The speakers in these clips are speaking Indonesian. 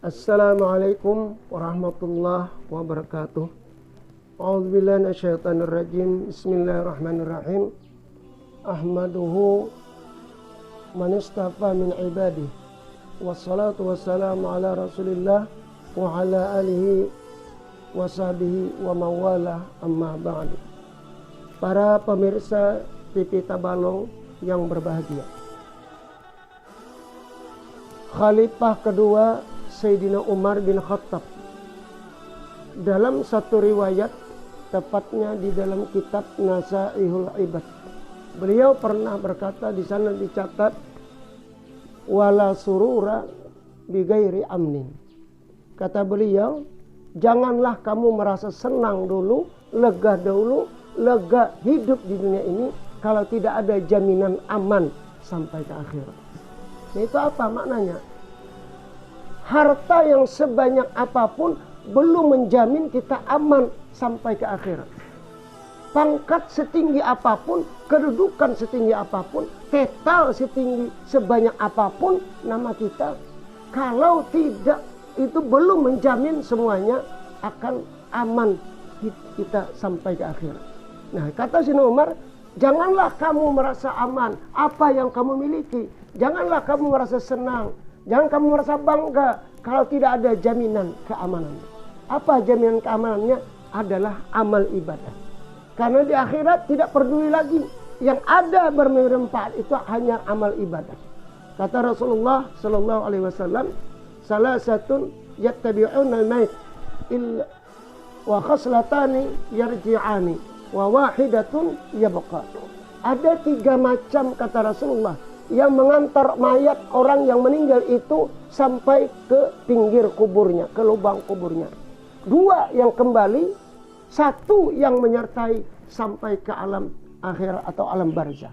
Assalamualaikum warahmatullahi wabarakatuh. A'udzubillahi minasyaitonir rajim. Bismillahirrahmanirrahim. Ahmaduhu man istafa min ibadihi. Wassalatu wassalamu ala Rasulillah wa ala alihi wa sahbihi wa mawala amma ba'du. Para pemirsa TV Tabalong yang berbahagia. Khalifah kedua Sayyidina Umar bin Khattab, dalam satu riwayat, tepatnya di dalam kitab Nasaihul Ibad, beliau pernah berkata, di sana dicatat, wala surura bighairi amnin. Kata beliau, janganlah kamu merasa senang dulu, lega hidup di dunia ini kalau tidak ada jaminan aman sampai ke akhirat. Nah, itu apa maknanya? Harta yang sebanyak apapun belum menjamin kita aman sampai ke akhirat. Pangkat setinggi apapun, kedudukan setinggi apapun, tetal sebanyak apapun nama kita, kalau tidak, itu belum menjamin semuanya akan aman kita sampai ke akhirat. Nah, kata Sayyidina Umar, janganlah kamu merasa aman apa yang kamu miliki. Janganlah kamu merasa senang. Jangan kamu merasa bangga kalau tidak ada jaminan keamanannya. Apa jaminan keamanannya? Adalah amal ibadah. Karena di akhirat tidak peduli lagi. Yang ada bermanfaat itu hanya amal ibadah. Kata Rasulullah sallallahu alaihi wasallam, salasatun yattabi'una al-maut illa wa khaslatani yarji'ani wa wahidatun yabqa. Ada 3 macam, kata Rasulullah, yang mengantar mayat orang yang meninggal itu sampai ke pinggir kuburnya, ke lubang kuburnya. 2 yang kembali, 1 yang menyertai sampai ke alam akhirat atau alam barzah.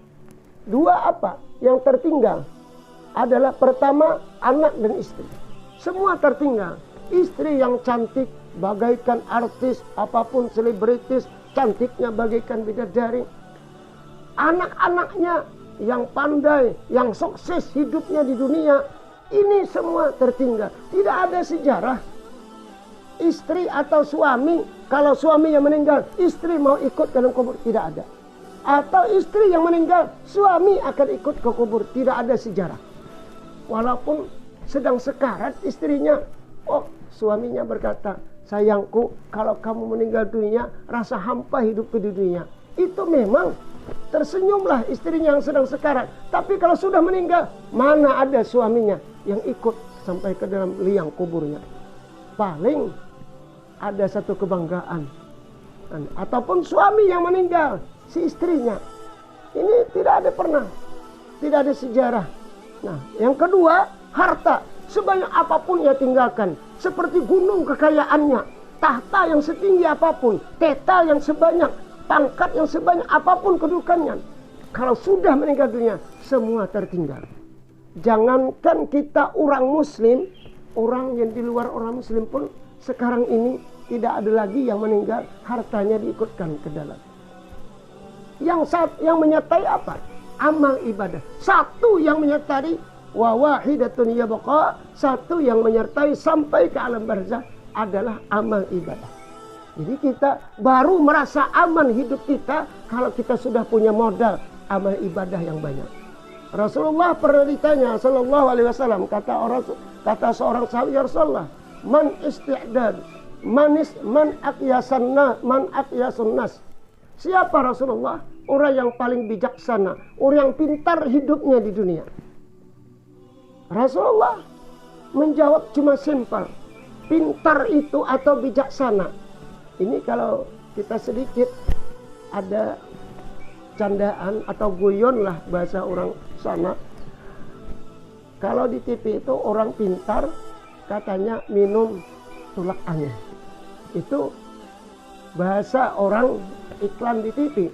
2 apa? Yang tertinggal adalah pertama anak dan istri. Semua tertinggal. Istri yang cantik bagaikan artis, apapun selebritis, cantiknya bagaikan bidadari. Anak-anaknya yang pandai, yang sukses hidupnya di dunia, ini semua tertinggal. Tidak ada sejarah istri atau suami, kalau suami yang meninggal, istri mau ikut ke dalam kubur, tidak ada. Atau istri yang meninggal, suami akan ikut ke kubur, tidak ada sejarah. Walaupun sedang sekarat istrinya, oh, suaminya berkata, sayangku, kalau kamu meninggal dunia, rasa hampa hidup di dunia. Itu memang tersenyumlah istrinya yang sedang sekarat. Tapi kalau sudah meninggal, mana ada suaminya yang ikut sampai ke dalam liang kuburnya. Paling ada satu kebanggaan. Ataupun suami yang meninggal, si istrinya. Ini tidak ada pernah. Tidak ada sejarah. Nah, yang kedua, harta. Sebanyak apapun ia tinggalkan. Seperti gunung kekayaannya. Tahta yang setinggi apapun. Tetal yang sebanyak. Pangkat yang sebanyak apapun kedudukannya, kalau sudah meninggal dunia, semua tertinggal. Jangankan kita orang muslim, orang yang di luar orang muslim pun sekarang ini tidak ada lagi yang meninggal, hartanya diikutkan ke dalam. Yang menyertai apa? Amal ibadah. 1 yang menyertai wa wahidatun yabqa, 1 yang menyertai sampai ke alam barzah adalah amal ibadah. Jadi kita baru merasa aman hidup kita kalau kita sudah punya modal amal ibadah yang banyak. Rasulullah pernah ditanya sallallahu alaihi wasallam, kata seorang sahabat, ya Rasulullah, man isti'dad, man aqyasun nas. Siapa Rasulullah? Orang yang paling bijaksana, orang yang pintar hidupnya di dunia. Rasulullah menjawab cuma simpel, pintar itu atau bijaksana. Ini kalau kita sedikit ada candaan atau guyon lah bahasa orang sana. Kalau di TV itu orang pintar katanya minum tulak angin. Itu bahasa orang iklan di TV.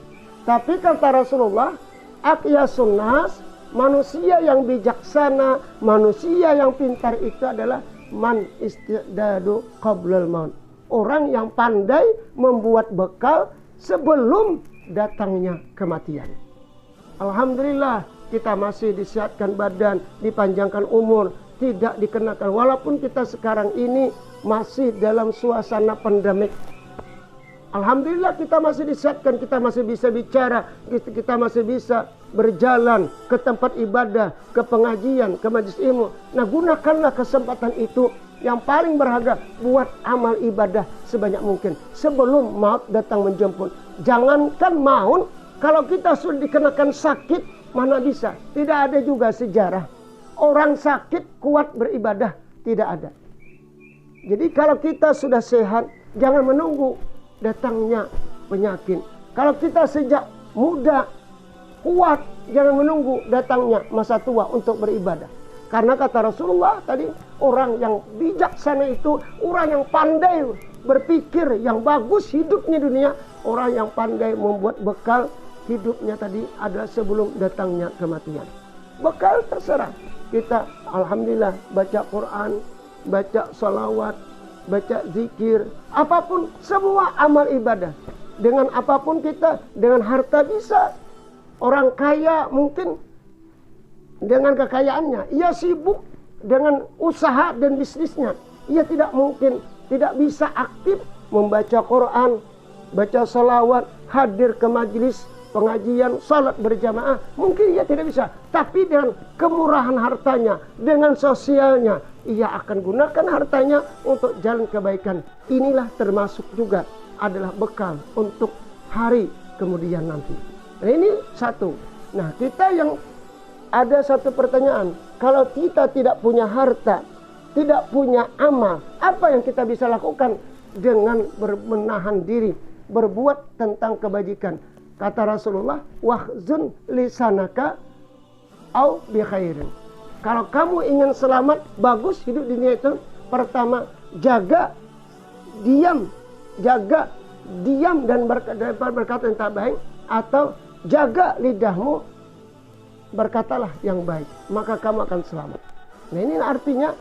Tapi kata Rasulullah, aqyasun nas, manusia yang bijaksana, manusia yang pintar itu adalah man istidadu qablal maut. Orang yang pandai membuat bekal sebelum datangnya kematian. Alhamdulillah kita masih disehatkan badan, dipanjangkan umur, tidak dikenakan. Walaupun kita sekarang ini masih dalam suasana pandemik, alhamdulillah kita masih disehatkan, kita masih bisa bicara, kita masih bisa berjalan ke tempat ibadah, ke pengajian, ke majelis ilmu. Nah, gunakanlah kesempatan itu yang paling berharga buat amal ibadah sebanyak mungkin sebelum maut datang menjemput. Jangankan maut, kalau kita sudah dikenakan sakit, mana bisa? Tidak ada juga sejarah orang sakit kuat beribadah, tidak ada. Jadi kalau kita sudah sehat, jangan menunggu datangnya penyakit. Kalau kita sejak muda kuat, jangan menunggu datangnya masa tua untuk beribadah. Karena kata Rasulullah tadi, orang yang bijaksana itu orang yang pandai berpikir, yang bagus hidupnya dunia, orang yang pandai membuat bekal hidupnya tadi adalah sebelum datangnya kematian. Bekal terserah. Kita alhamdulillah baca Quran, baca salawat, baca zikir, apapun, semua amal ibadah. Dengan apapun kita, dengan harta bisa. Orang kaya mungkin dengan kekayaannya, ia sibuk dengan usaha dan bisnisnya. Ia tidak mungkin, tidak bisa aktif membaca Quran, baca salawat, hadir ke majelis pengajian, salat berjamaah. Mungkin ia tidak bisa. Tapi dengan kemurahan hartanya, dengan sosialnya, ia akan gunakan hartanya untuk jalan kebaikan. Inilah termasuk juga adalah bekal untuk hari kemudian nanti. Nah, ini satu. Nah, kita yang ada satu pertanyaan. Kalau kita tidak punya harta, tidak punya amal, apa yang kita bisa lakukan dengan menahan diri, berbuat tentang kebajikan? Kata Rasulullah, wahzun lisanaka au bi khairin. Kalau kamu ingin selamat, bagus hidup di dunia itu, pertama jaga diam dan berkata yang tak baik, atau jaga lidahmu, berkatalah yang baik, maka kamu akan selamat. Nah, ini artinya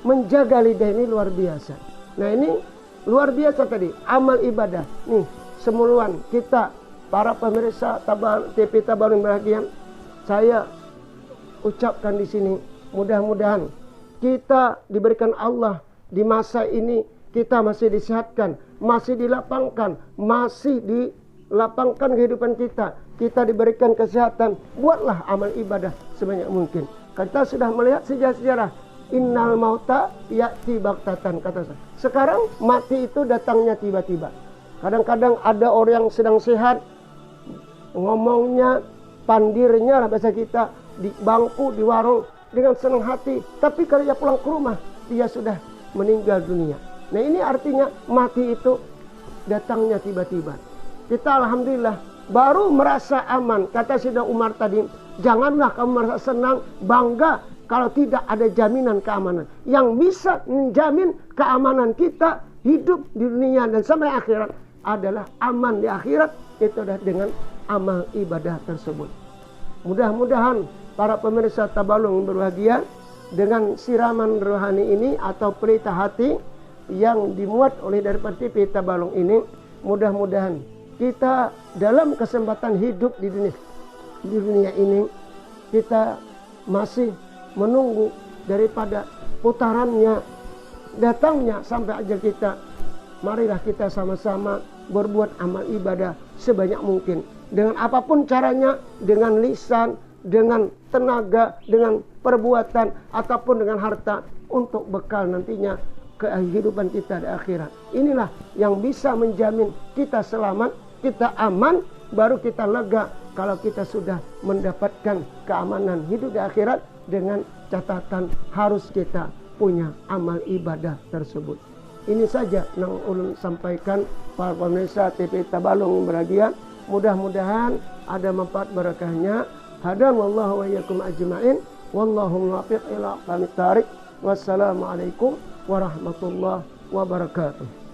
menjaga lidah ini luar biasa. Nah, ini luar biasa tadi, amal ibadah. Nih, semuluan kita para pemirsa TV Tabalong Bahagia, saya ucapkan di sini, mudah-mudahan kita diberikan Allah di masa ini, kita masih disehatkan, masih dilapangkan, kehidupan kita. Kita diberikan kesehatan, buatlah amal ibadah sebanyak mungkin. Kita sudah melihat sejarah-sejarah, innal mauta ya'ti baktatan, kata saya. Sekarang mati itu datangnya tiba-tiba. Kadang-kadang ada orang yang sedang sehat, ngomongnya, pandirnya lah bahasa kita, di bangku, di warung, dengan senang hati. Tapi kalau dia pulang ke rumah, dia sudah meninggal dunia. Nah, ini artinya mati itu datangnya tiba-tiba. Kita alhamdulillah baru merasa aman. Kata Sayyidina Umar tadi, janganlah kamu merasa senang, bangga kalau tidak ada jaminan keamanan. Yang bisa menjamin keamanan kita hidup di dunia dan sampai akhirat adalah aman di akhirat, itu adalah dengan amal ibadah tersebut. Mudah-mudahan para pemirsa Tabalong berbahagia, dengan siraman rohani ini atau pelita hati yang dimuat oleh daripada TV Tabalong ini, mudah-mudahan kita dalam kesempatan hidup di dunia ini, kita masih menunggu daripada putarannya, datangnya sampai ajal kita. Marilah kita sama-sama berbuat amal ibadah sebanyak mungkin, dengan apapun caranya, dengan lisan, dengan tenaga, dengan perbuatan, ataupun dengan harta, untuk bekal nantinya kehidupan kita di akhirat. Inilah yang bisa menjamin kita selamat, kita aman, baru kita lega kalau kita sudah mendapatkan keamanan hidup di akhirat, dengan catatan harus kita punya amal ibadah tersebut. Ini saja yang ulun sampaikan para pemirsa TV Tabalong Bahagia. Mudah-mudahan ada manfaat berkahnya. Hadanallahu wa iyyakum ajma'in. Wallahu muwaffiq ila aqwamit thariq. Wassalamualaikum warahmatullahi wabarakatuh.